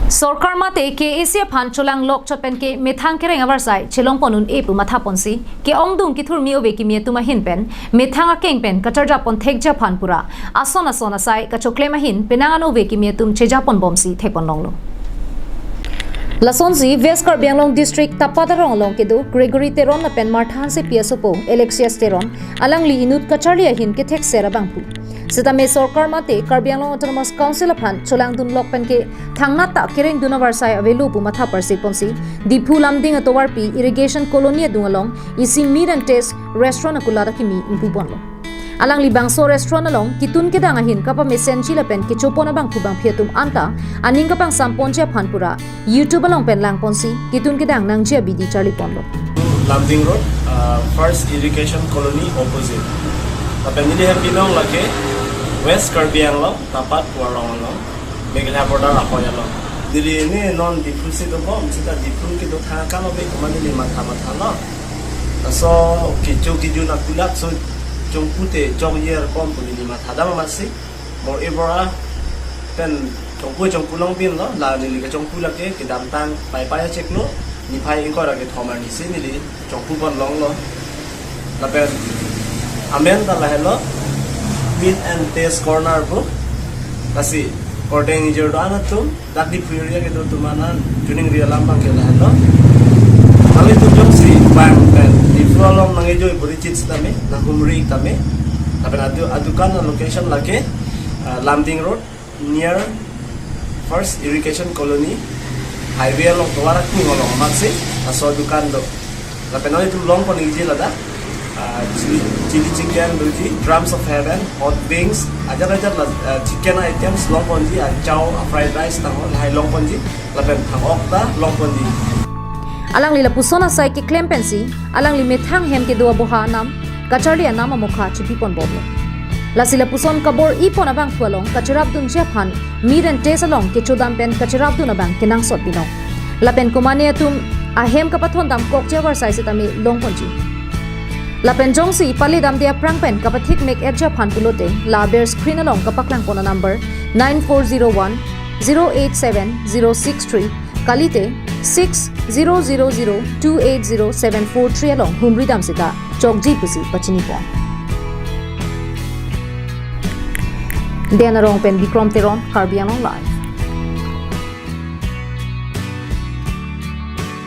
Sorkar mate ke Asia phan cholang lok chot pen ke methang ke rengabar sai chelong ponun e pu matha ponsi ke ongdung ki thur mi obe ki mi tuma hin pen methang a keng pen katar ja pon thek ja phan pura asona sai ka chokle ma hin penang ano ve ki mi tum cheja pon bomsi thek pon longlo Lasonzi West Karbi District Tapadarong long kedu Gregory Teron na pen marthan se PSO Alexius Teron alang li inut kacharli ahin ke thek sera bangpu Sitame Sorkar mate Karbi Autonomous Council aphan cholang dun lok pen ke thangna ta kereng dunavar sai avelu pu matha parsi ponsi Dipu Lumding atowar pi Irrigation colony dungalong isi meat and taste restaurant akulat akimi impu ponlo Alang libang so restaurant along kitun ke dang ahin kapa mesen chila pen ke chopona bang kubang phetum anta aning kapang sampon che phanpura YouTube along pen lang ponsi kitun ke dang nang che bidi charli ponlo Lumding Road first irrigation colony opposite tapen ni hem binong lake West Karbi Anglong tapat warong long megla border akoya long diri ni non dipusi to bom sita dipun ke do tha kalo be kumani ni matha lo so kiju nakulat so jong pute jong yer pom puli ni matha da masih more evora ten jong pulong bin lo la ni ka jong pula ke dam tang pai check lo ni pai ko ra ke thomar ni sin ni jong pu bon long lo la pen amen da la hello meat and taste corner po kasi ordeng jor do anathu dak di furia ke do tumana tuning ria lambang ke la hello kami tu jong si bang pen di flolong mangejo berichit tame na humri tame tapi adukan location lake Lumding Road near first irrigation colony highway along tuara ku ngolong maksi aso dukan do tapi nol itu long pon iji lada chili chicken doji drums of heaven hot wings ajar chicken items long pon ji chow fried rice tang hai long pon ji lapen thang okta long pon ji Alang li lapusona sai ke claim pensi alang li methang hem ke do boha nam kacharli anama mokha chipi pon boblo Lasi lapuson kabor ipon abang thualong kacharap dun chephan meat and taste along ke chodam pen kacharap dun abang kenang sot binong lapen komane atum ahem kapathon dam kok jawar sai setami long ponji lapen jongsi pali dam dia prang pen kapathik make edja phan pulote la bear screen along kapaklang pona number 9401 087063 kalite 6000280743 along humri dam sita chokji pusi pachini pon Diana Rong pen Bikram Teron Karbi Live